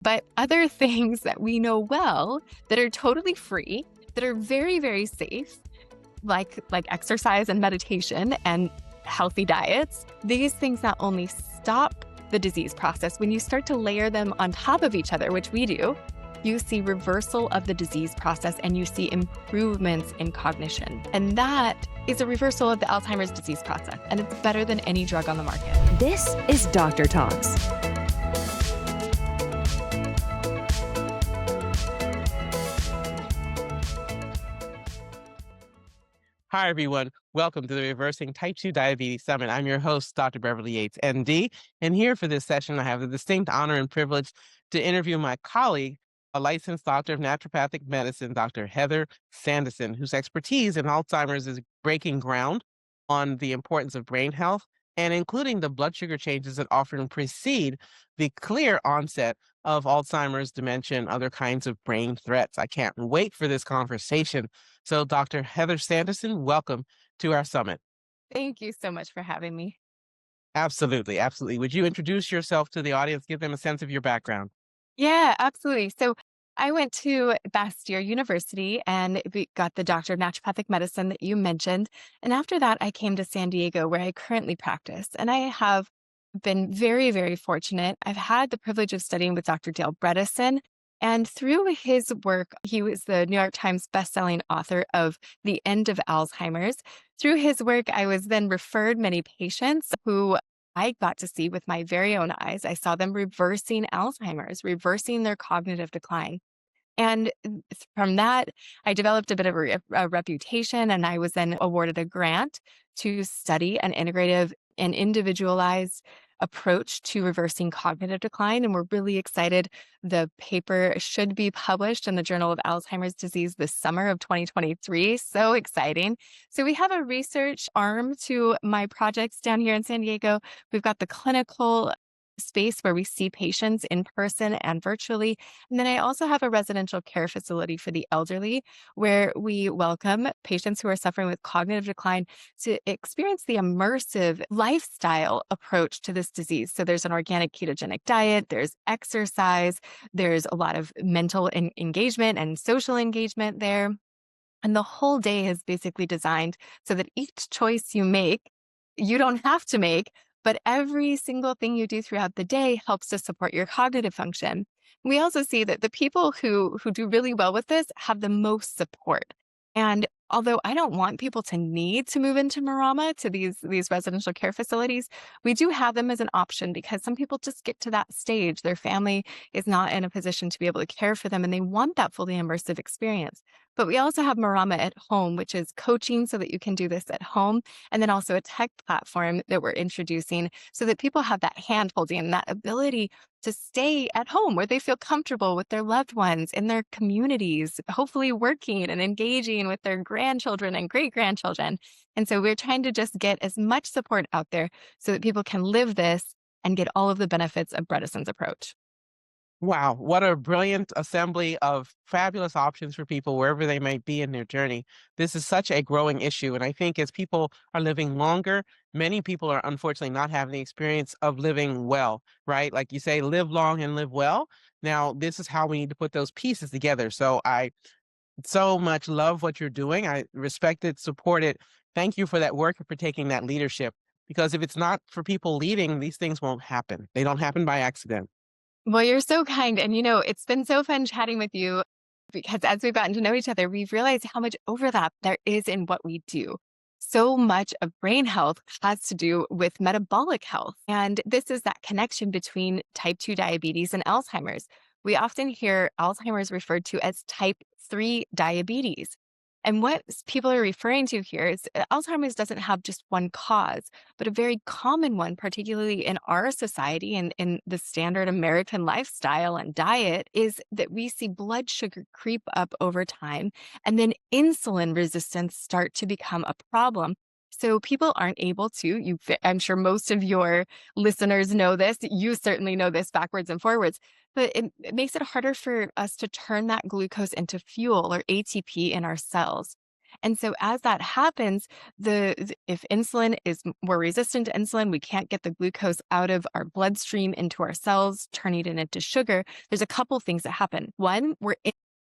But other things that we know well that are totally free, that are very, very safe, like exercise and meditation and healthy diets, these things not only stop the disease process, when you start to layer them on top of each other, which we do, you see reversal of the disease process and you see improvements in cognition. And that is a reversal of the Alzheimer's disease process. And it's better than any drug on the market. This is DrTalks. Hi, everyone. Welcome to the Reversing Type 2 Diabetes Summit. I'm your host, Dr. Beverly Yates, MD. And here for this session, I have the distinct honor and privilege to interview my colleague, a licensed doctor of naturopathic medicine, Dr. Heather Sandison, whose expertise in Alzheimer's is breaking ground on the importance of brain health and including the blood sugar changes that often precede the clear onset of Alzheimer's, dementia, and other kinds of brain threats. I can't wait for this conversation. So, Dr. Heather Sandison, welcome to our summit. Thank you so much for having me. Absolutely, absolutely. Would you introduce yourself to the audience, give them a sense of your background? Yeah, absolutely. So I went to Bastyr University and we got the Doctor of Naturopathic Medicine that you mentioned. And after that, I came to San Diego, where I currently practice. And I have been very, very fortunate. I've had the privilege of studying with Dr. Dale Bredesen. And through his work, he was the New York Times bestselling author of The End of Alzheimer's. Through his work, I was then referred many patients who I got to see with my very own eyes. I saw them reversing Alzheimer's, reversing their cognitive decline. And from that, I developed a bit of a reputation, and I was then awarded a grant to study an integrative and individualized approach to reversing cognitive decline. And we're really excited. The paper should be published in the Journal of Alzheimer's Disease this summer of 2023. So exciting. So we have a research arm to my projects down here in San Diego. We've got the clinical space where we see patients in person and virtually. And then I also have a residential care facility for the elderly where we welcome patients who are suffering with cognitive decline to experience the immersive lifestyle approach to this disease. So there's an organic ketogenic diet, there's exercise, there's a lot of mental engagement and social engagement there. And the whole day is basically designed so that each choice you make, you don't have to make, but every single thing you do throughout the day helps to support your cognitive function. We also see that the people who do really well with this have the most support. And although I don't want people to need to move into Marama, to these residential care facilities, we do have them as an option because some people just get to that stage. Their family is not in a position to be able to care for them and they want that fully immersive experience. But we also have Marama at home, which is coaching so that you can do this at home. And then also a tech platform that we're introducing so that people have that hand holding and that ability to stay at home where they feel comfortable with their loved ones in their communities, hopefully working and engaging with their grandchildren and great grandchildren. And so we're trying to just get as much support out there so that people can live this and get all of the benefits of Bredesen's approach. Wow, what a brilliant assembly of fabulous options for people wherever they might be in their journey. This is such a growing issue. And I think as people are living longer, many people are unfortunately not having the experience of living well, right? Like you say, live long and live well. Now, this is how we need to put those pieces together. So I so much love what you're doing. I respect it, support it. Thank you for that work and for taking that leadership. Because if it's not for people leading, these things won't happen. They don't happen by accident. Well, you're so kind. And, it's been so fun chatting with you because as we've gotten to know each other, we've realized how much overlap there is in what we do. So much of brain health has to do with metabolic health. And this is that connection between type 2 diabetes and Alzheimer's. We often hear Alzheimer's referred to as type 3 diabetes. And what people are referring to here is Alzheimer's doesn't have just one cause, but a very common one, particularly in our society and in the standard American lifestyle and diet, is that we see blood sugar creep up over time and then insulin resistance start to become a problem. So people aren't able to, I'm sure most of your listeners know this, you certainly know this backwards and forwards, but it makes it harder for us to turn that glucose into fuel or ATP in our cells. And so as that happens, if insulin is we're resistant to insulin, we can't get the glucose out of our bloodstream into our cells, turning it into sugar. There's a couple things that happen. One, we're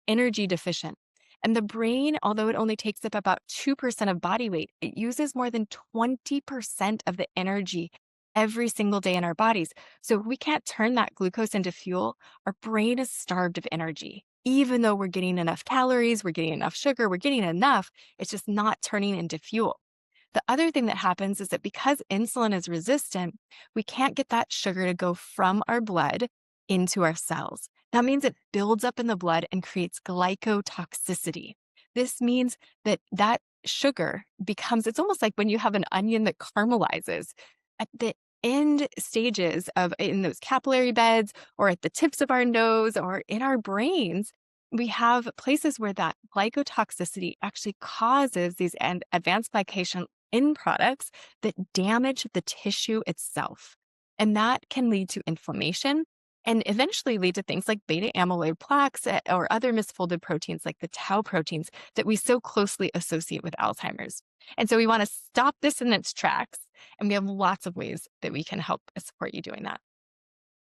energy deficient. And the brain, although it only takes up about 2% of body weight, it uses more than 20% of the energy every single day in our bodies. So if we can't turn that glucose into fuel, our brain is starved of energy. Even though we're getting enough calories, we're getting enough sugar, we're getting enough, it's just not turning into fuel. The other thing that happens is that because insulin is resistant, we can't get that sugar to go from our blood into our cells. That means it builds up in the blood and creates glycotoxicity. This means that sugar becomes, it's almost like when you have an onion that caramelizes. At the end stages of in those capillary beds or at the tips of our nose or in our brains, we have places where that glycotoxicity actually causes these advanced glycation end products that damage the tissue itself. And that can lead to inflammation and eventually lead to things like beta amyloid plaques or other misfolded proteins like the tau proteins that we so closely associate with Alzheimer's. And so we want to stop this in its tracks. And we have lots of ways that we can help support you doing that.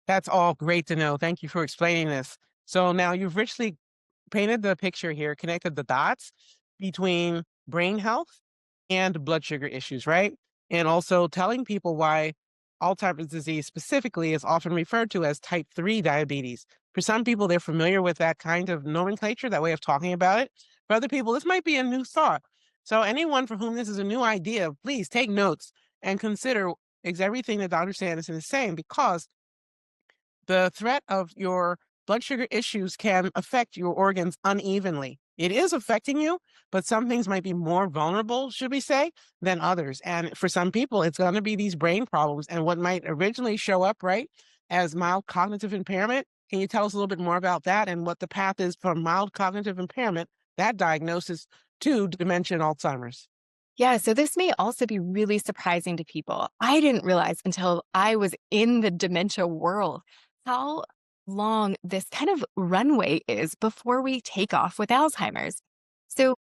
That's all great to know. Thank you for explaining this. So now you've richly painted the picture here, connected the dots between brain health and blood sugar issues, right? And also telling people why Alzheimer's disease specifically is often referred to as type 3 diabetes. For some people, they're familiar with that kind of nomenclature, that way of talking about it. For other people, this might be a new thought. So anyone for whom this is a new idea, please take notes and consider everything that Dr. Sandison is saying, because the threat of your blood sugar issues can affect your organs unevenly. It is affecting you, but some things might be more vulnerable, should we say, than others. And for some people, it's going to be these brain problems and what might originally show up, right, as mild cognitive impairment. Can you tell us a little bit more about that and what the path is from mild cognitive impairment, that diagnosis, to dementia and Alzheimer's? Yeah, so this may also be really surprising to people. I didn't realize until I was in the dementia world how long this kind of runway is before we take off with Alzheimer's. So,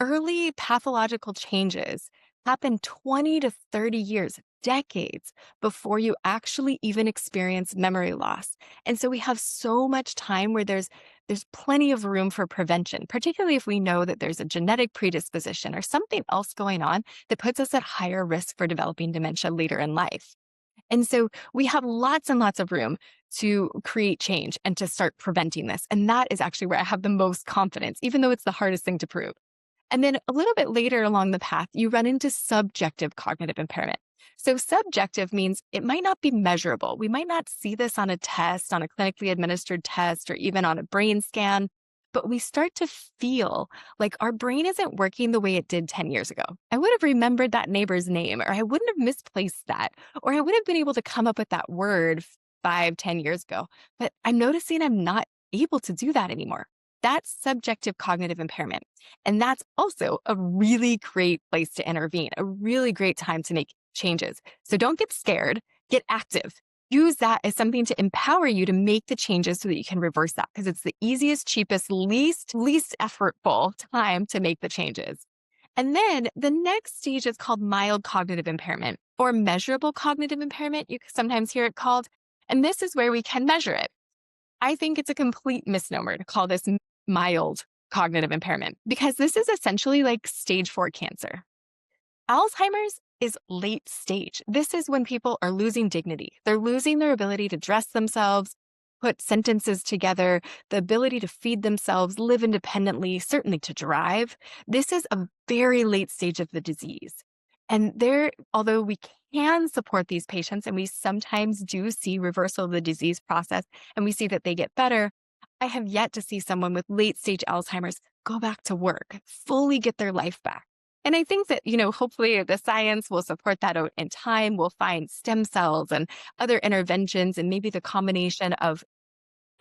early pathological changes happen 20 to 30 years, decades before you actually even experience memory loss. And so we have so much time where there's plenty of room for prevention, particularly if we know that there's a genetic predisposition or something else going on that puts us at higher risk for developing dementia later in life. And so we have lots and lots of room to create change and to start preventing this. And that is actually where I have the most confidence, even though it's the hardest thing to prove. And then a little bit later along the path, you run into subjective cognitive impairment. So, subjective means it might not be measurable. We might not see this on a test, on a clinically administered test, or even on a brain scan, but we start to feel like our brain isn't working the way it did 10 years ago. I would have remembered that neighbor's name, or I wouldn't have misplaced that, or I would have been able to come up with that word 5, 10 years ago. But I'm noticing I'm not able to do that anymore. That's subjective cognitive impairment. And that's also a really great place to intervene, a really great time to make changes. So don't get scared, get active. Use that as something to empower you to make the changes so that you can reverse that, because it's the easiest, cheapest, least effortful time to make the changes. And then the next stage is called mild cognitive impairment or measurable cognitive impairment. You sometimes hear it called. And this is where we can measure it. I think it's a complete misnomer to call this mild cognitive impairment because this is essentially like stage 4 cancer. Alzheimer's is late stage. This is when people are losing dignity. They're losing their ability to dress themselves, put sentences together, the ability to feed themselves, live independently, certainly to drive. This is a very late stage of the disease. And although we can support these patients and we sometimes do see reversal of the disease process and we see that they get better, I have yet to see someone with late stage Alzheimer's go back to work, fully get their life back. And I think that, hopefully the science will support that out in time. We'll find stem cells and other interventions and maybe the combination of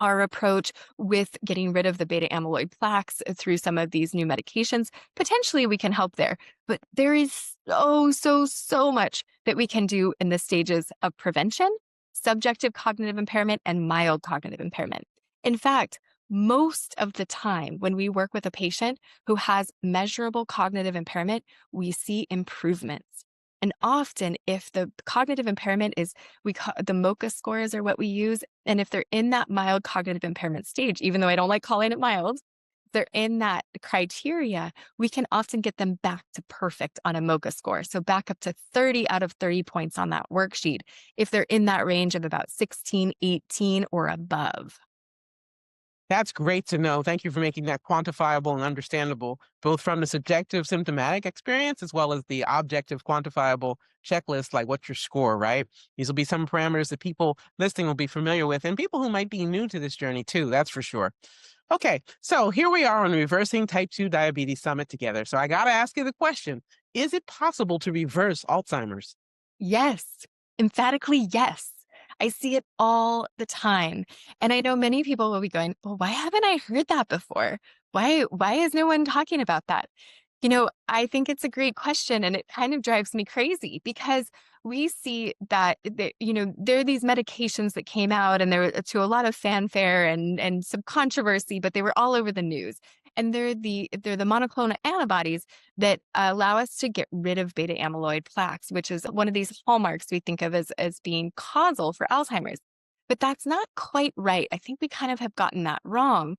our approach with getting rid of the beta amyloid plaques through some of these new medications. Potentially we can help there, but there is so much that we can do in the stages of prevention, subjective cognitive impairment, and mild cognitive impairment. In fact, Most of the time, when we work with a patient who has measurable cognitive impairment, we see improvements. And often, if the cognitive impairment is, the MoCA scores are what we use. And if they're in that mild cognitive impairment stage, even though I don't like calling it mild, if they're in that criteria, we can often get them back to perfect on a MoCA score. So back up to 30 out of 30 points on that worksheet if they're in that range of about 16, 18, or above. That's great to know. Thank you for making that quantifiable and understandable, both from the subjective symptomatic experience as well as the objective quantifiable checklist, like what's your score, right? These will be some parameters that people listening will be familiar with, and people who might be new to this journey too, that's for sure. Okay, so here we are on the Reversing Type 2 Diabetes Summit together. So I got to ask you the question, is it possible to reverse Alzheimer's? Yes, emphatically yes. I see it all the time. And I know many people will be going, well, why haven't I heard that before? Why is no one talking about that? I think it's a great question and it kind of drives me crazy because we see that there are these medications that came out and there were to a lot of fanfare and some controversy, but they were all over the news. And they're the monoclonal antibodies that allow us to get rid of beta amyloid plaques, which is one of these hallmarks we think of as being causal for Alzheimer's. But that's not quite right. I think we kind of have gotten that wrong.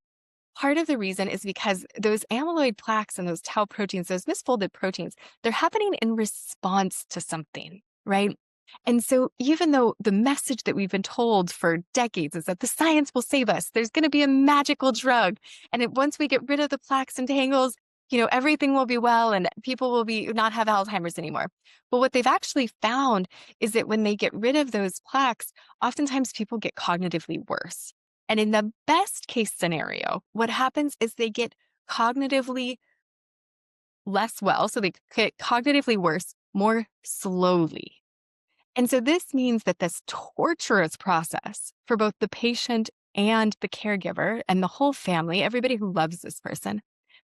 Part of the reason is because those amyloid plaques and those tau proteins, those misfolded proteins, they're happening in response to something, right? And so, even though the message that we've been told for decades is that the science will save us, there's going to be a magical drug. And once we get rid of the plaques and tangles, everything will be well and people will be not have Alzheimer's anymore. But what they've actually found is that when they get rid of those plaques, oftentimes people get cognitively worse. And in the best case scenario, what happens is they get cognitively less well. So they get cognitively worse more slowly. And so this means that this torturous process for both the patient and the caregiver and the whole family, everybody who loves this person,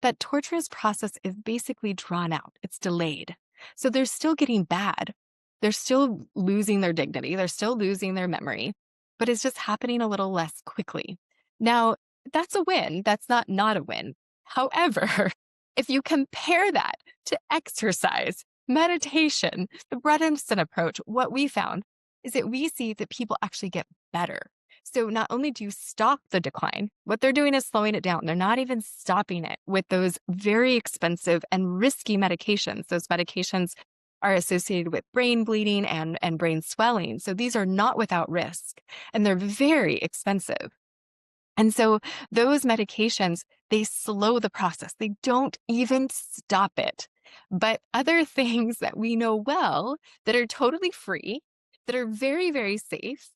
that torturous process is basically drawn out. It's delayed. So they're still getting bad. They're still losing their dignity. They're still losing their memory, but it's just happening a little less quickly. Now, that's a win. That's not a win. However, if you compare that to exercise, meditation, the Bredesen approach, what we found is that we see that people actually get better. So not only do you stop the decline, what they're doing is slowing it down. They're not even stopping it with those very expensive and risky medications. Those medications are associated with brain bleeding and brain swelling. So these are not without risk and they're very expensive. And so those medications, they slow the process. They don't even stop it. But other things that we know well that are totally free, that are very, very safe,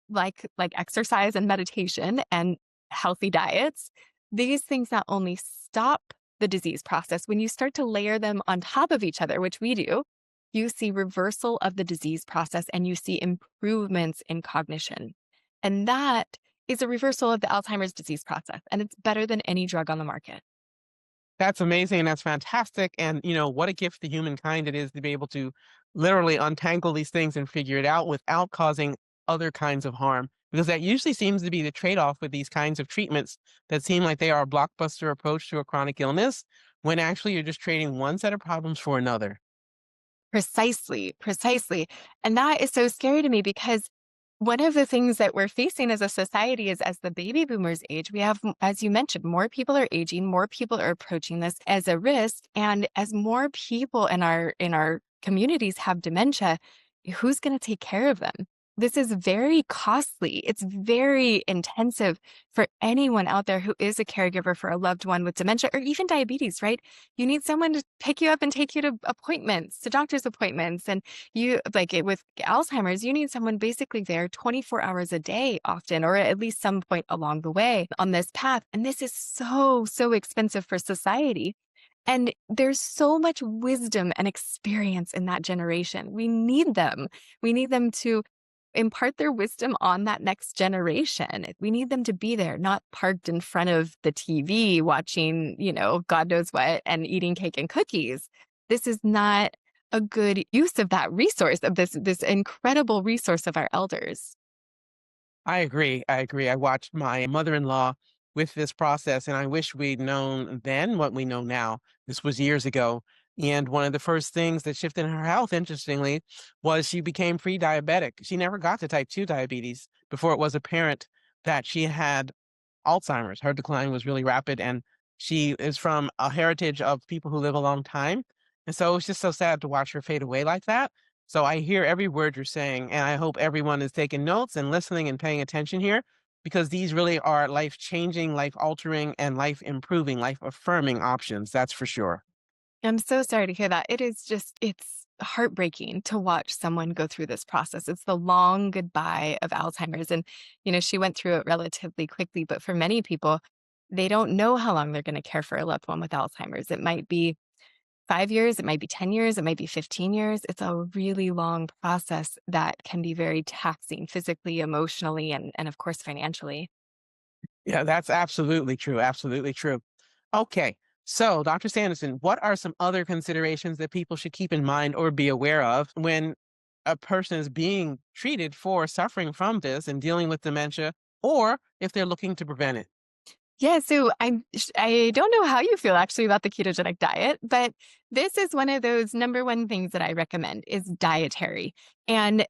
like exercise and meditation and healthy diets, these things not only stop the disease process, when you start to layer them on top of each other, which we do, you see reversal of the disease process and you see improvements in cognition. And that is a reversal of the Alzheimer's disease process, and it's better than any drug on the market. That's amazing. And that's fantastic. And, what a gift to humankind it is to be able to literally untangle these things and figure it out without causing other kinds of harm. Because that usually seems to be the trade off with these kinds of treatments that seem like they are a blockbuster approach to a chronic illness, when actually you're just trading one set of problems for another. Precisely, precisely. And that is so scary to me because one of the things that we're facing as a society is as the baby boomers age, we have, as you mentioned, more people are aging, more people are approaching this as a risk. And as more people in our communities have dementia, who's going to take care of them? This is very costly. It's very intensive for anyone out there who is a caregiver for a loved one with dementia or even diabetes, right? You need someone to pick you up and take you to appointments, to doctor's appointments. And you like it with Alzheimer's, you need someone basically there 24 hours a day often, or at least some point along the way on this path. And this is so, so expensive for society. And there's so much wisdom and experience in that generation. We need them. We need them to impart their wisdom on that next generation. We need them to be there, not parked in front of the TV watching, God knows what and eating cake and cookies. This is not a good use of that resource, of this incredible resource of our elders. I agree. I agree. I watched my mother in law with this process. And I wish we'd known then what we know now. This was years ago. And one of the first things that shifted in her health, interestingly, was she became pre-diabetic. She never got to type 2 diabetes before it was apparent that she had Alzheimer's. Her decline was really rapid, and she is from a heritage of people who live a long time. And so it's just so sad to watch her fade away like that. So I hear every word you're saying, and I hope everyone is taking notes and listening and paying attention here because these really are life changing, life altering, and life improving, life affirming options. That's for sure. I'm so sorry to hear that. It's heartbreaking to watch someone go through this process. It's the long goodbye of Alzheimer's. And, she went through it relatively quickly, but for many people, they don't know how long they're going to care for a loved one with Alzheimer's. It might be 5 years, it might be 10 years, it might be 15 years. It's a really long process that can be very taxing physically, emotionally, and of course, financially. Yeah, that's absolutely true. Absolutely true. Okay. So, Dr. Sandison, what are some other considerations that people should keep in mind or be aware of when a person is being treated for suffering from this and dealing with dementia, or if they're looking to prevent it? Yeah, so I don't know how you feel actually about the ketogenic diet, but this is one of those number one things that I recommend is dietary and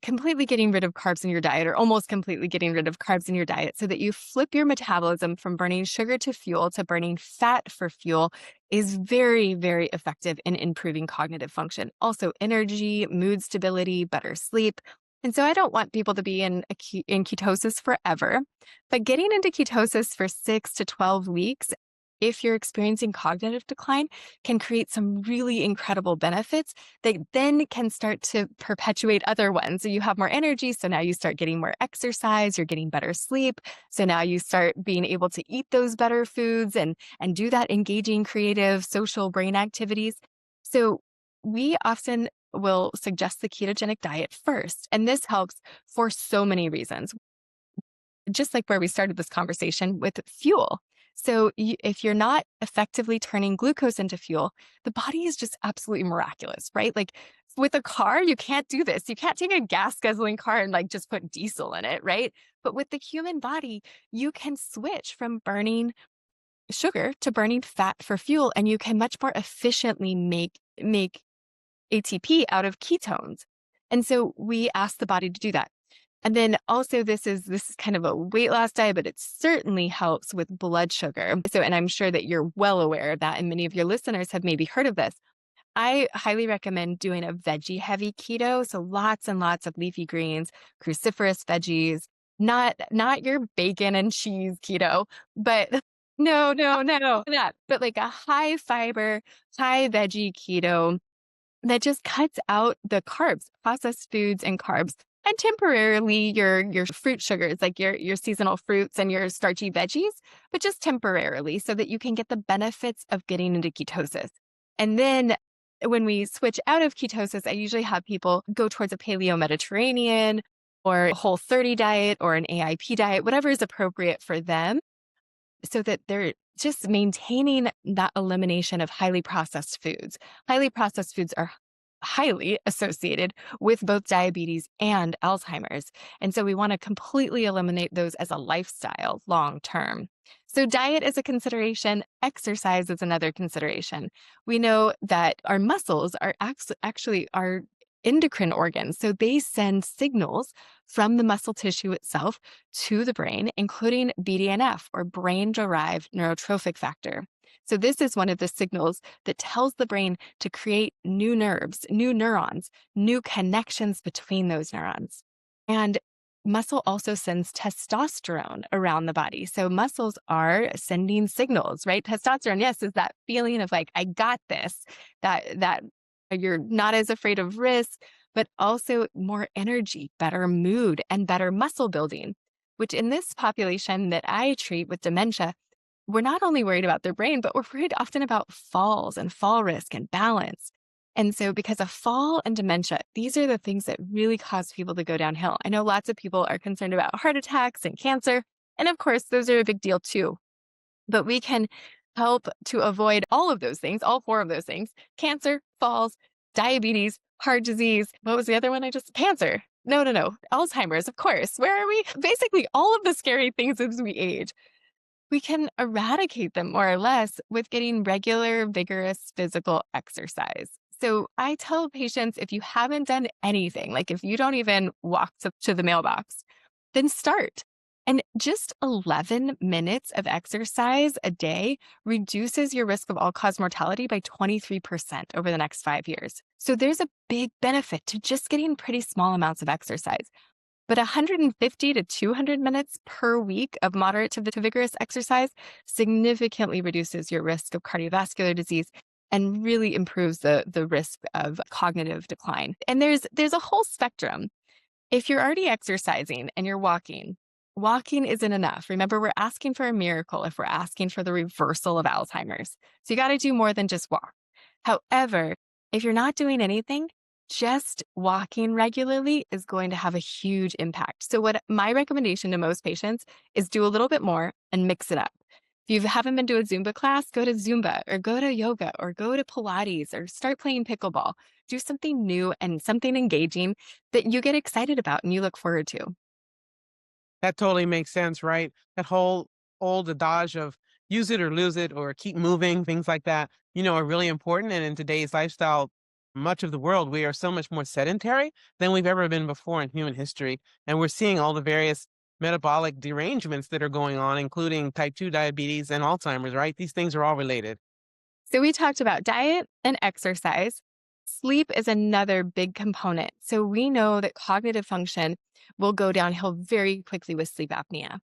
completely getting rid of carbs in your diet or almost completely getting rid of carbs in your diet so that you flip your metabolism from burning sugar to fuel to burning fat for fuel is very, very effective in improving cognitive function. Also, energy, mood stability, better sleep. And so I don't want people to be in ketosis forever. But getting into ketosis for 6 to 12 weeks, if you're experiencing cognitive decline, can create some really incredible benefits that then can start to perpetuate other ones. So you have more energy. So now you start getting more exercise, you're getting better sleep. So now you start being able to eat those better foods and do that engaging, creative, social brain activities. So we often will suggest the ketogenic diet first. And this helps for so many reasons just like where we started this conversation with fuel. So, if you're not effectively turning glucose into fuel, the body is just absolutely miraculous, right? Like with a car, you can't do this. You can't take a gas guzzling car and like just put diesel in it, right? But with the human body, you can switch from burning sugar to burning fat for fuel, and you can much more efficiently make ATP out of ketones. And so we ask the body to do that. And then also this is kind of a weight loss diet, but it certainly helps with blood sugar. So, and I'm sure that you're well aware of that, and many of your listeners have maybe heard of this. I highly recommend doing a veggie heavy keto. So lots and lots of leafy greens, cruciferous veggies, not your bacon and cheese keto, but no, not, but like a high fiber, high veggie keto that just cuts out the carbs, processed foods and carbs, and temporarily your fruit sugars, like your seasonal fruits and your starchy veggies, but just temporarily so that you can get the benefits of getting into ketosis. And then when we switch out of ketosis, I usually have people go towards a paleo Mediterranean or a Whole30 diet or an AIP diet, whatever is appropriate for them so that they're just maintaining that elimination of highly processed foods. Highly processed foods are highly associated with both diabetes and Alzheimer's. And so we want to completely eliminate those as a lifestyle long term. So diet is a consideration, exercise is another consideration. We know that our muscles are actually our endocrine organs. So they send signals from the muscle tissue itself to the brain, including BDNF or brain derived neurotrophic factor. So this is one of the signals that tells the brain to create new nerves, new neurons, new connections between those neurons. And muscle also sends testosterone around the body. So muscles are sending signals, right? Testosterone, yes, is that feeling of like, I got this, that you're not as afraid of risk, but also more energy, better mood, and better muscle building, which in this population that I treat with dementia, we're not only worried about their brain, but we're worried often about falls and fall risk and balance. And so, because of fall and dementia, these are the things that really cause people to go downhill. I know lots of people are concerned about heart attacks and cancer. And of course, those are a big deal too. But we can help to avoid all of those things, all four of those things: cancer, falls, diabetes, heart disease. What was the other one? Cancer. No, no, no. Alzheimer's, of course. Where are we? Basically, all of the scary things as we age. We can eradicate them more or less with getting regular, vigorous physical exercise. So I tell patients if you haven't done anything, like if you don't even walk to the mailbox, then start. And just 11 minutes of exercise a day reduces your risk of all cause mortality by 23% over the next 5 years. So there's a big benefit to just getting pretty small amounts of exercise. But 150 to 200 minutes per week of moderate to vigorous exercise significantly reduces your risk of cardiovascular disease and really improves the risk of cognitive decline. And there's a whole spectrum. If you're already exercising and you're walking, walking isn't enough. Remember, we're asking for a miracle if we're asking for the reversal of Alzheimer's. So you got to do more than just walk. However, if you're not doing anything, just walking regularly is going to have a huge impact. So what my recommendation to most patients is do a little bit more and mix it up. If you haven't been to a Zumba class, go to Zumba or go to yoga or go to Pilates or start playing pickleball. Do something new and something engaging that you get excited about and you look forward to. That totally makes sense, right? That whole old adage of use it or lose it or keep moving, things like that, are really important. And in today's lifestyle, much of the world, we are so much more sedentary than we've ever been before in human history. And we're seeing all the various metabolic derangements that are going on, including type 2 diabetes and Alzheimer's, right? These things are all related. So we talked about diet and exercise. Sleep is another big component. So we know that cognitive function will go downhill very quickly with sleep apnea.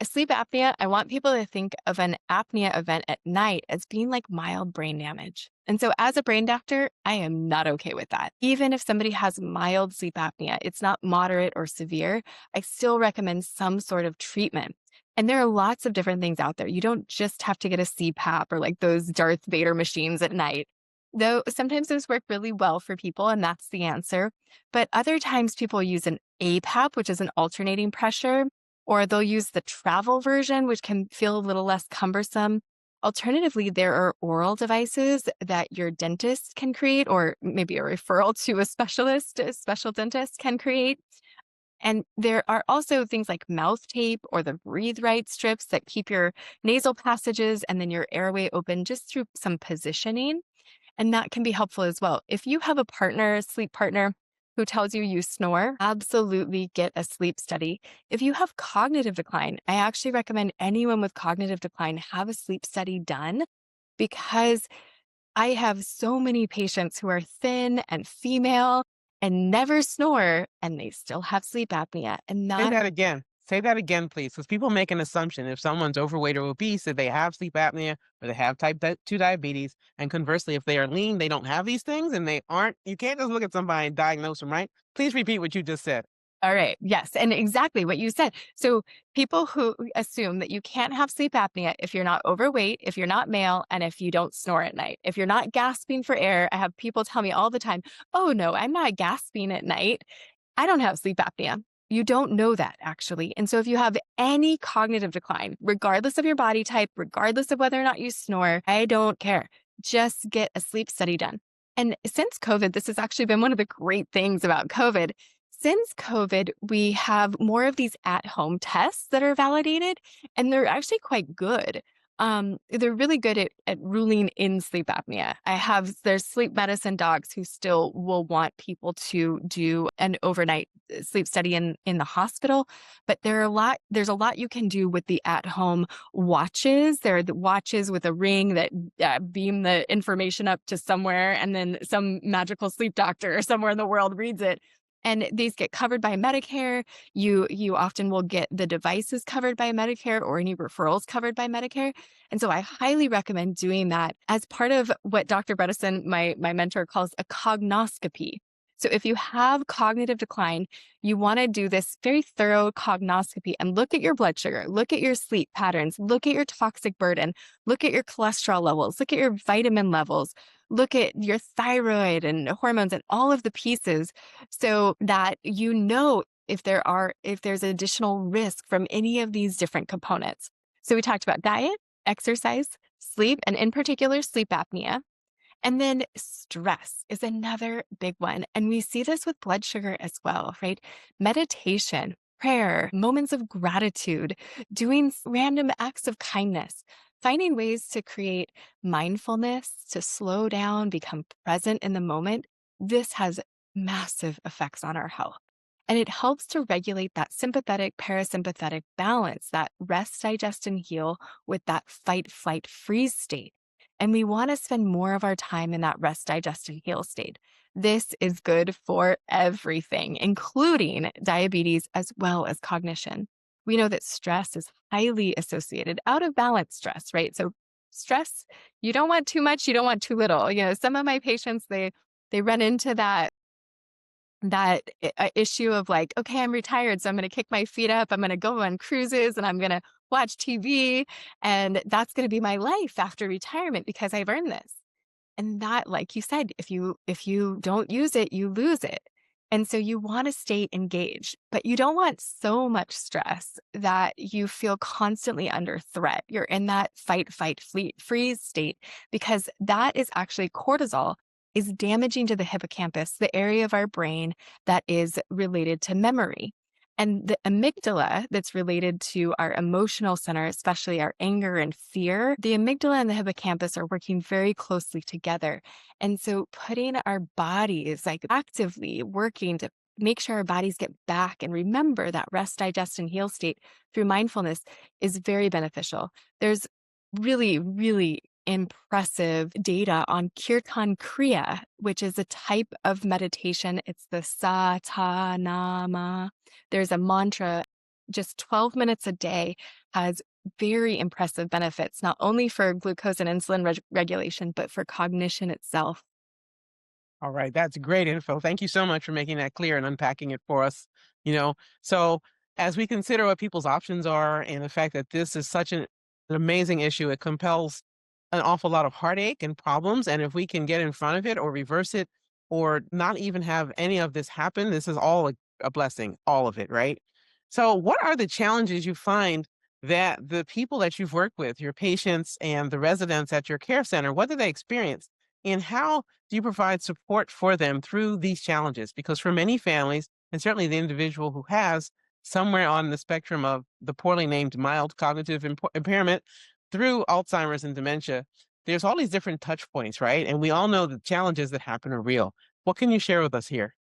Sleep apnea, I want people to think of an apnea event at night as being like mild brain damage. And so, as a brain doctor, I am not okay with that. Even if somebody has mild sleep apnea, it's not moderate or severe, I still recommend some sort of treatment. And there are lots of different things out there. You don't just have to get a CPAP or like those Darth Vader machines at night. Though sometimes those work really well for people, and that's the answer. But other times people use an APAP, which is an alternating pressure, or they'll use the travel version, which can feel a little less cumbersome. Alternatively, there are oral devices that your dentist can create, or maybe a referral to a specialist, a special dentist can create. And there are also things like mouth tape or the breathe right strips that keep your nasal passages and then your airway open just through some positioning. And that can be helpful as well. If you have a partner, a sleep partner, who tells you snore, absolutely get a sleep study. If you have cognitive decline, I actually recommend anyone with cognitive decline have a sleep study done because I have so many patients who are thin and female and never snore and they still have sleep apnea. And Say that that again. Say that again, please, because people make an assumption if someone's overweight or obese that they have sleep apnea or they have type 2 diabetes. And conversely, if they are lean, they don't have these things and they aren't. You can't just look at somebody and diagnose them, right? Please repeat what you just said. All right. Yes. And exactly what you said. So people who assume that you can't have sleep apnea if you're not overweight, if you're not male, and if you don't snore at night. If you're not gasping for air, I have people tell me all the time, oh, no, I'm not gasping at night. I don't have sleep apnea. You don't know that actually. And so if you have any cognitive decline, regardless of your body type, regardless of whether or not you snore, I don't care. Just get a sleep study done. And since COVID, this has actually been one of the great things about COVID. Since COVID, we have more of these at-home tests that are validated, and they're actually quite good. They're really good at ruling in sleep apnea. There's sleep medicine docs who still will want people to do an overnight sleep study in the hospital, but there's a lot you can do with the at-home watches. There are the watches with a ring that beam the information up to somewhere, and then some magical sleep doctor somewhere in the world reads it. And these get covered by Medicare. You often will get the devices covered by Medicare or any referrals covered by Medicare. And so I highly recommend doing that as part of what Dr. Bredesen, my mentor, calls a cognoscopy. So if you have cognitive decline, you want to do this very thorough cognoscopy and look at your blood sugar, look at your sleep patterns, look at your toxic burden, look at your cholesterol levels, look at your vitamin levels, look at your thyroid and hormones and all of the pieces so that you know if there's additional risk from any of these different components. So we talked about diet, exercise, sleep, and in particular sleep apnea. And then stress is another big one. And we see this with blood sugar as well, right? Meditation, prayer, moments of gratitude, doing random acts of kindness, finding ways to create mindfulness, to slow down, become present in the moment. This has massive effects on our health. And it helps to regulate that sympathetic parasympathetic balance, that rest, digest, and heal with that fight, flight, freeze state. And we want to spend more of our time in that rest, digest, and heal state. This is good for everything, including diabetes as well as cognition. We know that stress is highly associated, out of balance stress, right? So stress, you don't want too much, you don't want too little. Some of my patients, they run into that issue of like, okay, I'm retired, so I'm going to kick my feet up. I'm going to go on cruises and I'm going to watch TV. And that's going to be my life after retirement because I've earned this. And that, like you said, if you don't use it, you lose it. And so you want to stay engaged, but you don't want so much stress that you feel constantly under threat. You're in that fight, fight, fleet, freeze state because that is actually cortisol is damaging to the hippocampus, the area of our brain that is related to memory. And the amygdala that's related to our emotional center, especially our anger and fear, the amygdala and the hippocampus are working very closely together. And so putting our bodies, like actively working to make sure our bodies get back and remember that rest, digest, and heal state through mindfulness is very beneficial. There's really, really impressive data on kirtan kriya, which is a type of meditation. It's the sa ta na ma. There's a mantra, just 12 minutes a day has very impressive benefits, not only for glucose and insulin regulation, but for cognition itself. All right, that's great info. Thank you so much for making that clear and unpacking it for us. You know, so as we consider what people's options are and the fact that this is such an amazing issue, it compels an awful lot of heartache and problems. And if we can get in front of it or reverse it or not even have any of this happen, this is all a blessing, all of it, right? So, what are the challenges you find that the people that you've worked with, your patients and the residents at your care center, what do they experience? And how do you provide support for them through these challenges? Because for many families, and certainly the individual who has somewhere on the spectrum of the poorly named mild cognitive impairment through Alzheimer's and dementia, there's all these different touch points, right? And we all know the challenges that happen are real. What can you share with us here?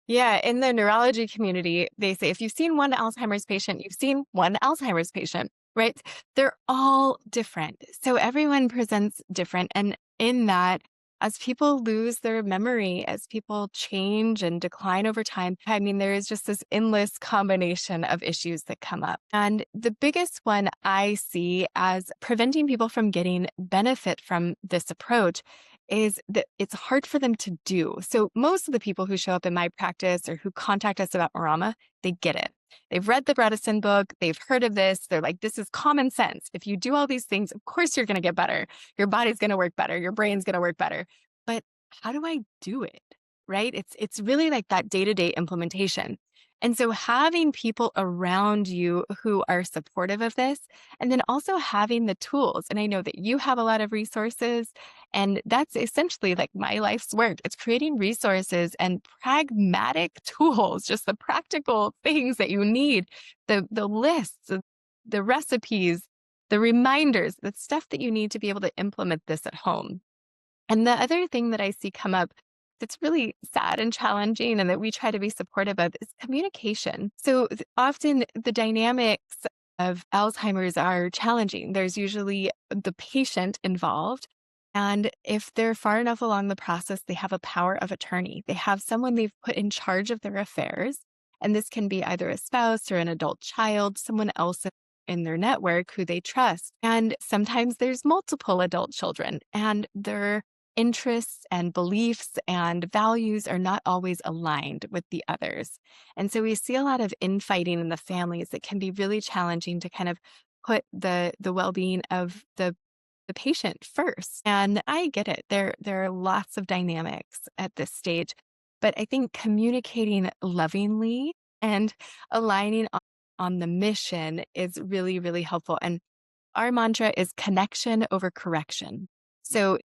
Yeah, in the neurology community, they say if you've seen one Alzheimer's patient, you've seen one Alzheimer's patient, right? They're all different. So everyone presents different. And in that, as people lose their memory, as people change and decline over time, I mean, there is just this endless combination of issues that come up. And the biggest one I see as preventing people from getting benefit from this approach is that it's hard for them to do. So most of the people who show up in my practice or who contact us about Marama, they get it. They've read the Bredesen book. They've heard of this. They're like, this is common sense. If you do all these things, of course you're going to get better. Your body's going to work better. Your brain's going to work better. But how do I do it? Right? It's really like that day-to-day implementation. And so having people around you who are supportive of this, and then also having the tools. And I know that you have a lot of resources, and that's essentially like my life's work. It's creating resources and pragmatic tools, just the practical things that you need, the lists, the recipes, the reminders, the stuff that you need to be able to implement this at home. And the other thing that I see come up that's really sad and challenging and that we try to be supportive of is communication. So often the dynamics of Alzheimer's are challenging. There's usually the patient involved. And if they're far enough along the process, they have a power of attorney. They have someone they've put in charge of their affairs. And this can be either a spouse or an adult child, someone else in their network who they trust. And sometimes there's multiple adult children, and their interests and beliefs and values are not always aligned with the others. And so we see a lot of infighting in the families that can be really challenging to kind of put the well-being of the patient first. And I get it. There are lots of dynamics at this stage, but I think communicating lovingly and aligning on the mission is really, really helpful. And our mantra is connection over correction. So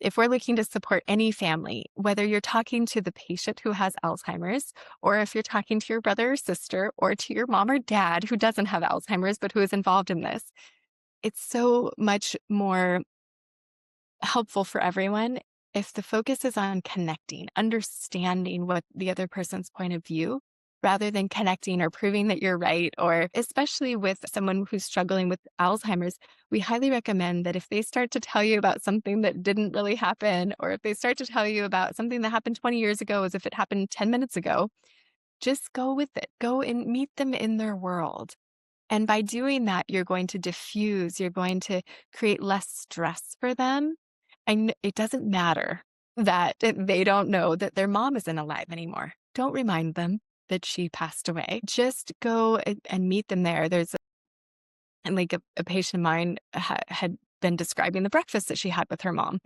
If we're looking to support any family, whether you're talking to the patient who has Alzheimer's, or if you're talking to your brother or sister, or to your mom or dad who doesn't have Alzheimer's but who is involved in this, it's so much more helpful for everyone if the focus is on connecting, understanding what the other person's point of view, rather than connecting or proving that you're right. Or especially with someone who's struggling with Alzheimer's, we highly recommend that if they start to tell you about something that didn't really happen, or if they start to tell you about something that happened 20 years ago as if it happened 10 minutes ago, just go with it. Go and meet them in their world. And by doing that, you're going to diffuse, you're going to create less stress for them. And it doesn't matter that they don't know that their mom isn't alive anymore. Don't remind them that she passed away. Just go and meet them there. There's like a patient of mine had been describing the breakfast that she had with her mom.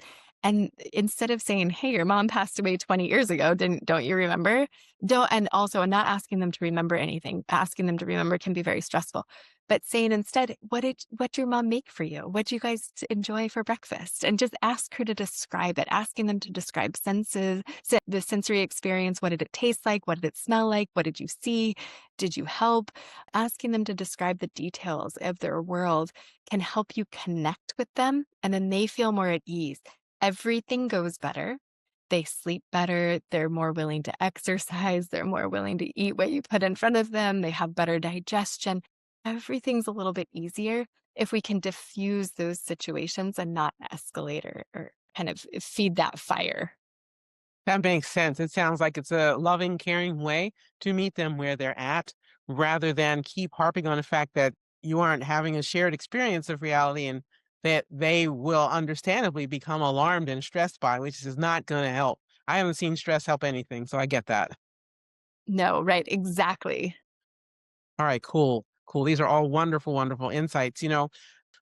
And instead of saying, "Hey, your mom passed away 20 years ago, don't you remember?" Don't, and also not asking them to remember anything. Asking them to remember can be very stressful. But saying instead, what your mom make for you? What do you guys enjoy for breakfast? And just ask her to describe it, asking them to describe senses, the sensory experience. What did it taste like? What did it smell like? What did you see? Did you help? Asking them to describe the details of their world can help you connect with them, and then they feel more at ease. Everything goes better. They sleep better. They're more willing to exercise. They're more willing to eat what you put in front of them. They have better digestion. Everything's a little bit easier if we can diffuse those situations and not escalate or kind of feed that fire. That makes sense. It sounds like it's a loving, caring way to meet them where they're at rather than keep harping on the fact that you aren't having a shared experience of reality and that they will understandably become alarmed and stressed by, which is not going to help. I haven't seen stress help anything, so I get that. No, right, exactly. All right, cool. Cool. These are all wonderful, wonderful insights.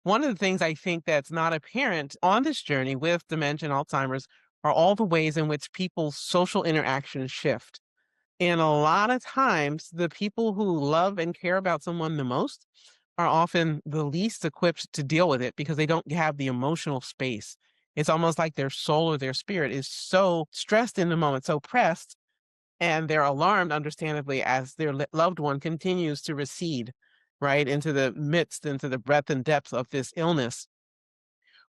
One of the things I think that's not apparent on this journey with dementia and Alzheimer's are all the ways in which people's social interactions shift. And a lot of times, the people who love and care about someone the most are often the least equipped to deal with it because they don't have the emotional space. It's almost like their soul or their spirit is so stressed in the moment, so pressed, and they're alarmed, understandably, as their loved one continues to recede, right, into the midst, into the breadth and depth of this illness.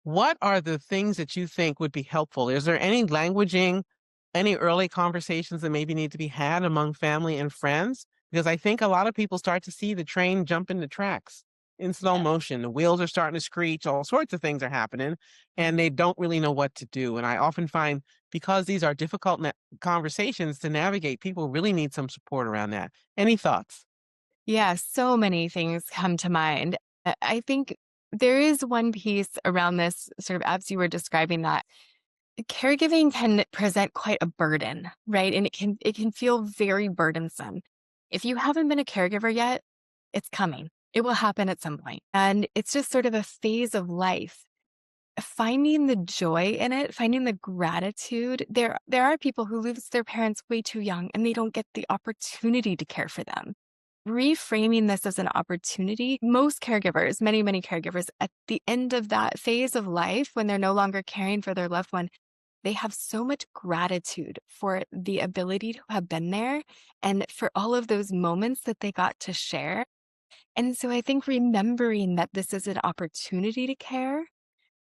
What are the things that you think would be helpful? Is there any languaging, any early conversations that maybe need to be had among family and friends? Because I think a lot of people start to see the train jump into tracks in slow Yeah. motion. The wheels are starting to screech, all sorts of things are happening, and they don't really know what to do. And I often find because these are difficult conversations to navigate, people really need some support around that. Any thoughts? Yeah, so many things come to mind. I think there is one piece around this, sort of as you were describing that caregiving can present quite a burden, right? And it can feel very burdensome. If you haven't been a caregiver yet, it's coming. It will happen at some point. And it's just sort of a phase of life. Finding the joy in it, finding the gratitude. There are people who lose their parents way too young and they don't get the opportunity to care for them. Reframing this as an opportunity, most caregivers, many, many caregivers, at the end of that phase of life, when they're no longer caring for their loved one, they have so much gratitude for the ability to have been there and for all of those moments that they got to share. And so I think remembering that this is an opportunity to care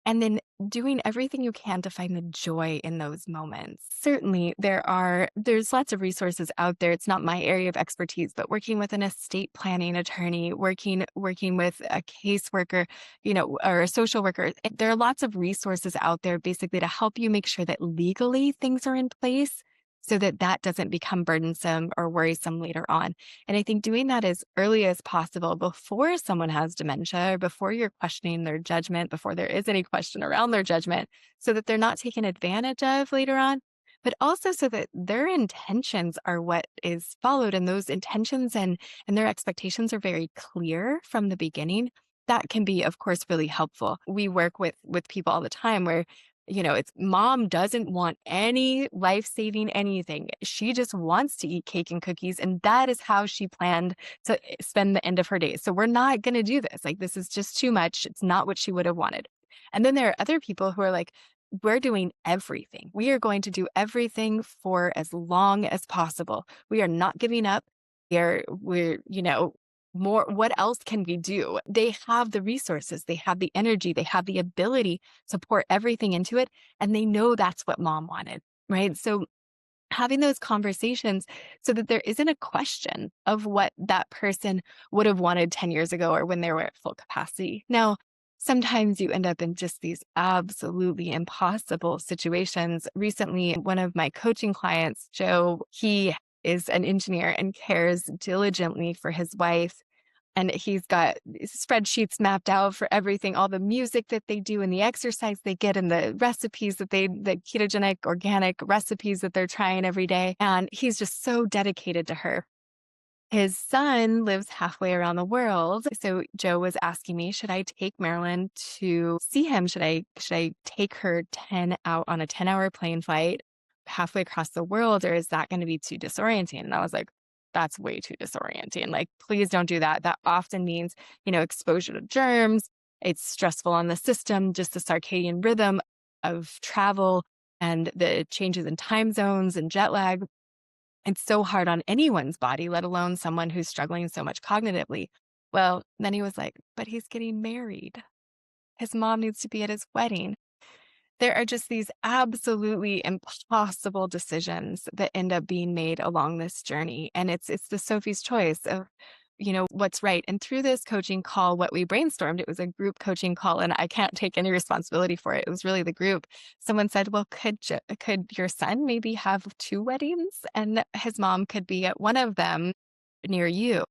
and then doing everything you can to find the joy in those moments. Certainly, there's lots of resources out there. It's not my area of expertise, but working with an estate planning attorney, working with a caseworker, or a social worker. There are lots of resources out there basically to help you make sure that legally things are in place so that that doesn't become burdensome or worrisome later on. And I think doing that as early as possible before someone has dementia or before you're questioning their judgment, before there is any question around their judgment, so that they're not taken advantage of later on, but also so that their intentions are what is followed and those intentions and their expectations are very clear from the beginning. That can be, of course, really helpful. We work with people all the time where it's mom doesn't want any life-saving anything. She just wants to eat cake and cookies, and that is how she planned to spend the end of her days. So we're not going to do this. Like, this is just too much. It's not what she would have wanted. And then there are other people who are like, we're doing everything. We are going to do everything for as long as possible. We are not giving up. We're more, what else can we do? They have the resources, they have the energy, they have the ability to pour everything into it. And they know that's what mom wanted, right? So having those conversations so that there isn't a question of what that person would have wanted 10 years ago or when they were at full capacity. Now, sometimes you end up in just these absolutely impossible situations. Recently, one of my coaching clients, Joe, he is an engineer and cares diligently for his wife, and he's got spreadsheets mapped out for everything, all the music that they do and the exercise they get and the recipes the ketogenic, organic recipes that they're trying every day. And he's just so dedicated to her. His son lives halfway around the world. So Joe was asking me, should I take Marilyn to see him? Should I take her 10 out on a 10-hour plane flight halfway across the world, or is that going to be too disorienting? And I was like, that's way too disorienting. Like, please don't do that. That often means, exposure to germs. It's stressful on the system, just the circadian rhythm of travel and the changes in time zones and jet lag. It's so hard on anyone's body, let alone someone who's struggling so much cognitively. Well, then he was like, but he's getting married. His mom needs to be at his wedding. There are just these absolutely impossible decisions that end up being made along this journey. And it's the Sophie's choice of, what's right. And through this coaching call, what we brainstormed, it was a group coaching call, and I can't take any responsibility for it. It was really the group. Someone said, well, could your son maybe have two weddings and his mom could be at one of them near you?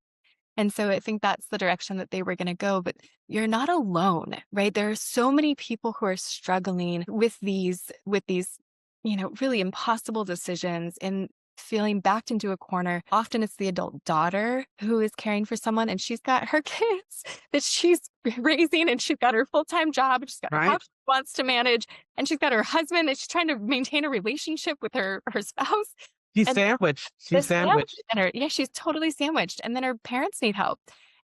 And so I think that's the direction that they were going to go. But you're not alone, right? There are so many people who are struggling with these, really impossible decisions and feeling backed into a corner. Often it's the adult daughter who is caring for someone, and she's got her kids that she's raising, and she's got her full-time job, and she's got a Right? house she wants to manage, and she's got her husband that she's trying to maintain a relationship with her spouse. She's And sandwiched. the She's sandwich sandwiched. dinner, yeah, she's totally sandwiched, and then her parents need help,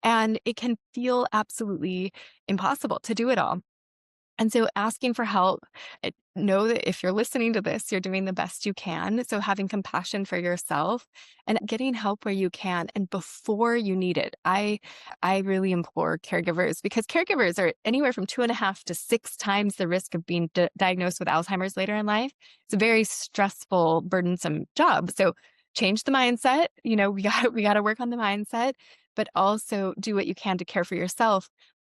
and it can feel absolutely impossible to do it all. And so asking for help, know that if you're listening to this, you're doing the best you can. So having compassion for yourself and getting help where you can and before you need it. I really implore caregivers, because caregivers are anywhere from 2.5 to 6 times the risk of being diagnosed with Alzheimer's later in life. It's a very stressful, burdensome job. So change the mindset. We got to work on the mindset, but also do what you can to care for yourself.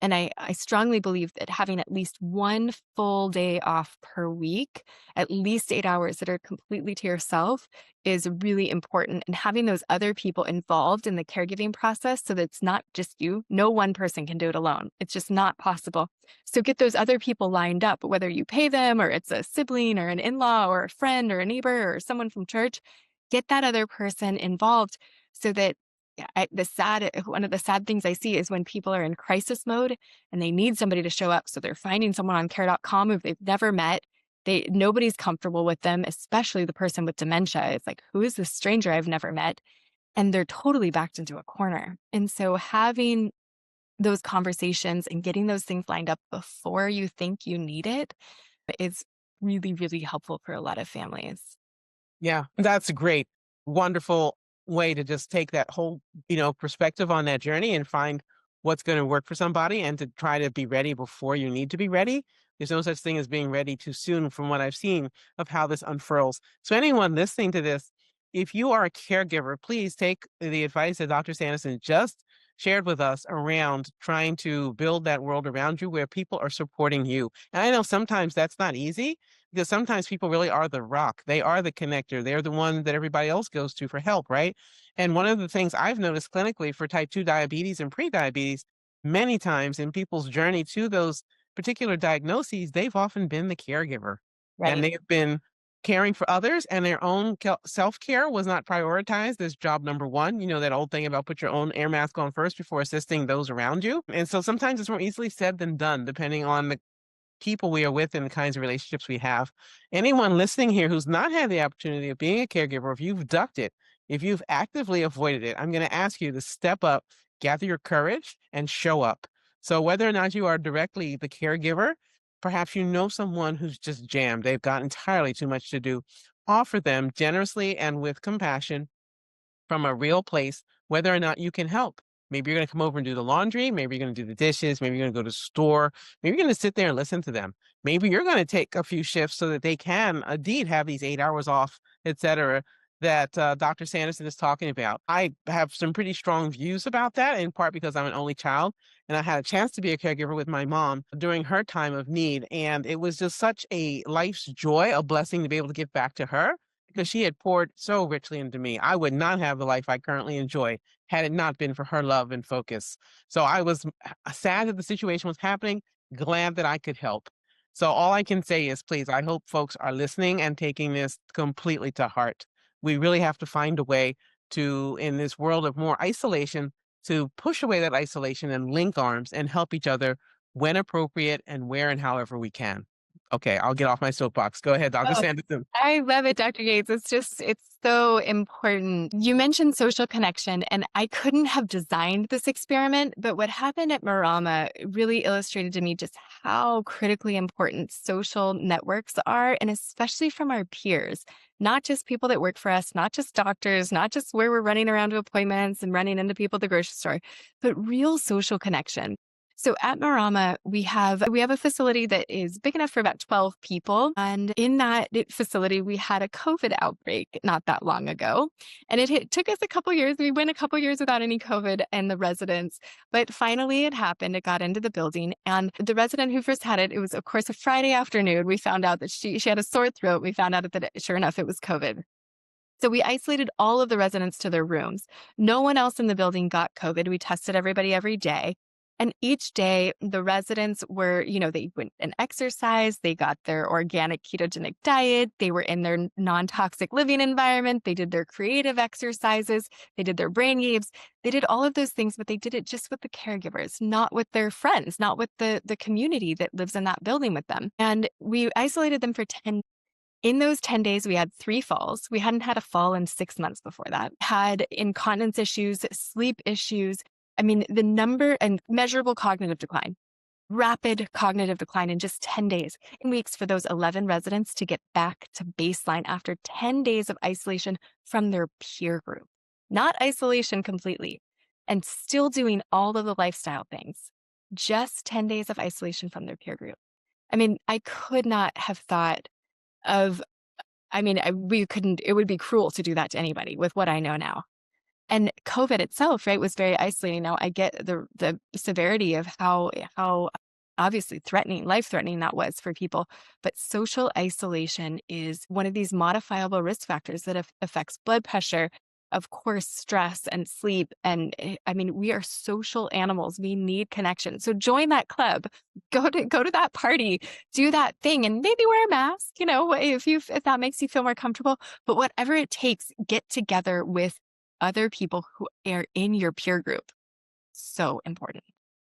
And I strongly believe that having at least one full day off per week, at least 8 hours that are completely to yourself, is really important. And having those other people involved in the caregiving process so that it's not just you. No one person can do it alone. It's just not possible. So get those other people lined up, whether you pay them or it's a sibling or an in-law or a friend or a neighbor or someone from church. Get that other person involved so that one of the sad things I see is when people are in crisis mode and they need somebody to show up. So they're finding someone on care.com who they've never met. Nobody's comfortable with them, especially the person with dementia. It's like, who is this stranger I've never met? And they're totally backed into a corner. And so having those conversations and getting those things lined up before you think you need it is really, really helpful for a lot of families. Yeah, that's a great, wonderful way to just take that whole, perspective on that journey and find what's going to work for somebody and to try to be ready before you need to be ready. There's no such thing as being ready too soon from what I've seen of how this unfurls. So anyone listening to this, if you are a caregiver, please take the advice that Dr. Sandison just shared with us around trying to build that world around you where people are supporting you. And I know sometimes that's not easy, because sometimes people really are the rock. They are the connector. They're the one that everybody else goes to for help, right? And one of the things I've noticed clinically for type 2 diabetes and pre-diabetes, many times in people's journey to those particular diagnoses, they've often been the caregiver. And Right. they've been caring for others, and their own self-care was not prioritized as job number one. That old thing about put your own air mask on first before assisting those around you. And so sometimes it's more easily said than done, depending on the people we are with and the kinds of relationships we have. Anyone listening here who's not had the opportunity of being a caregiver, if you've ducked it, if you've actively avoided it, I'm going to ask you to step up, gather your courage, and show up. So whether or not you are directly the caregiver, perhaps you know someone who's just jammed, they've got entirely too much to do, offer them generously and with compassion from a real place whether or not you can help. Maybe you're going to come over and do the laundry. Maybe you're going to do the dishes. Maybe you're going to go to the store. Maybe you're going to sit there and listen to them. Maybe you're going to take a few shifts so that they can indeed have these 8 hours off, et cetera, that Dr. Sandison is talking about. I have some pretty strong views about that, in part because I'm an only child and I had a chance to be a caregiver with my mom during her time of need. And it was just such a life's joy, a blessing to be able to give back to her because she had poured so richly into me. I would not have the life I currently enjoy had it not been for her love and focus. So I was sad that the situation was happening, glad that I could help. So all I can say is, please, I hope folks are listening and taking this completely to heart. We really have to find a way to, in this world of more isolation, to push away that isolation and link arms and help each other when appropriate and where and however we can. Okay, I'll get off my soapbox. Go ahead, Dr. Oh, Sandison. I love it, Dr. Yates. It's so important. You mentioned social connection, and I couldn't have designed this experiment, but what happened at Marama really illustrated to me just how critically important social networks are, and especially from our peers, not just people that work for us, not just doctors, not just where we're running around to appointments and running into people at the grocery store, but real social connection. So at Marama, we have a facility that is big enough for about 12 people. And in that facility, we had a COVID outbreak not that long ago. And took us a couple years. We went a couple years without any COVID and the residents. But finally it happened. It got into the building. And the resident who first had it, it was, of course, a Friday afternoon. We found out that she had a sore throat. We found out that sure enough, it was COVID. So we isolated all of the residents to their rooms. No one else in the building got COVID. We tested everybody every day. And each day, the residents were, they went and exercised, they got their organic ketogenic diet, they were in their non-toxic living environment, they did their creative exercises, they did their brain games, they did all of those things, but they did it just with the caregivers, not with their friends, not with the community that lives in that building with them. And we isolated them for 10. In those 10 days, we had 3 falls. We hadn't had a fall in 6 months before that. Had incontinence issues, sleep issues. I mean, the number and measurable cognitive decline, rapid cognitive decline in just 10 days. In weeks for those 11 residents to get back to baseline after 10 days of isolation from their peer group, not isolation completely, and still doing all of the lifestyle things, just 10 days of isolation from their peer group. I mean, I could not have thought of, we couldn't, it would be cruel to do that to anybody with what I know now. And COVID itself, right, was very isolating. Now I get the severity of how obviously life-threatening that was for people. But social isolation is one of these modifiable risk factors that affects blood pressure, of course, stress and sleep. And we are social animals. We need connection. So join that club, go to that party, do that thing, and maybe wear a mask, if that makes you feel more comfortable. But whatever it takes, get together with other people who are in your peer group. So important.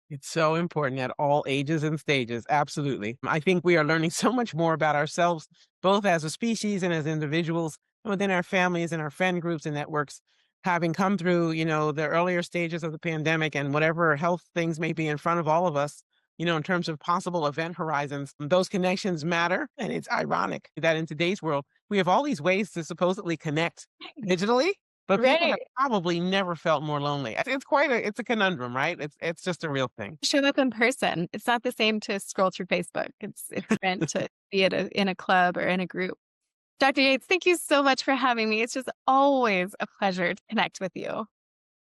It's so important at all ages and stages. Absolutely. I think we are learning so much more about ourselves, both as a species and as individuals, and within our families and our friend groups and networks, having come through, the earlier stages of the pandemic and whatever health things may be in front of all of us, in terms of possible event horizons. Those connections matter. And it's ironic that in today's world, we have all these ways to supposedly connect digitally, but people have Right. probably never felt more lonely. It's a conundrum, right? It's just a real thing. Show up in person. It's not the same to scroll through Facebook. It's meant to be in a club or in a group. Dr. Yates, thank you so much for having me. It's just always a pleasure to connect with you.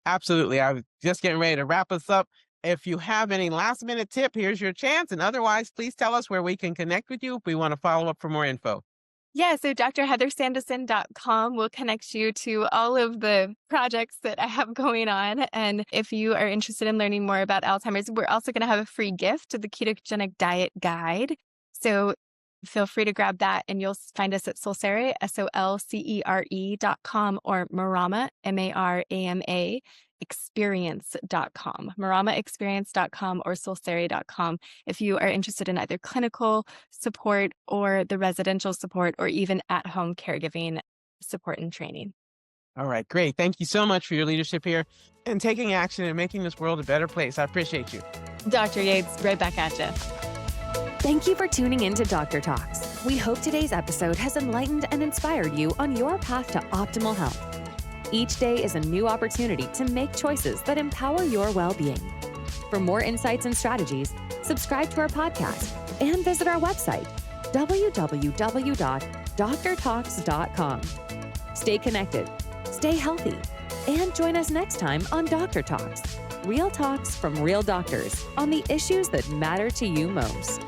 Absolutely. I was just getting ready to wrap us up. If you have any last minute tip, here's your chance. And otherwise, please tell us where we can connect with you if we want to follow up for more info. Yeah, so drheathersandison.com will connect you to all of the projects that I have going on. And if you are interested in learning more about Alzheimer's, we're also going to have a free gift of the ketogenic diet guide. So feel free to grab that, and you'll find us at Solcere, SOLCERE.com, or Marama, MARAMA, experience.com, maramaexperience.com or solcere.com if you are interested in either clinical support or the residential support or even at-home caregiving support and training. All right, great. Thank you so much for your leadership here and taking action and making this world a better place. I appreciate you. Dr. Yates, right back at you. Thank you for tuning in to Dr. Talks. We hope today's episode has enlightened and inspired you on your path to optimal health. Each day is a new opportunity to make choices that empower your well-being. For more insights and strategies, subscribe to our podcast and visit our website, www.drtalks.com. Stay connected, stay healthy, and join us next time on Dr. Talks, real talks from real doctors on the issues that matter to you most.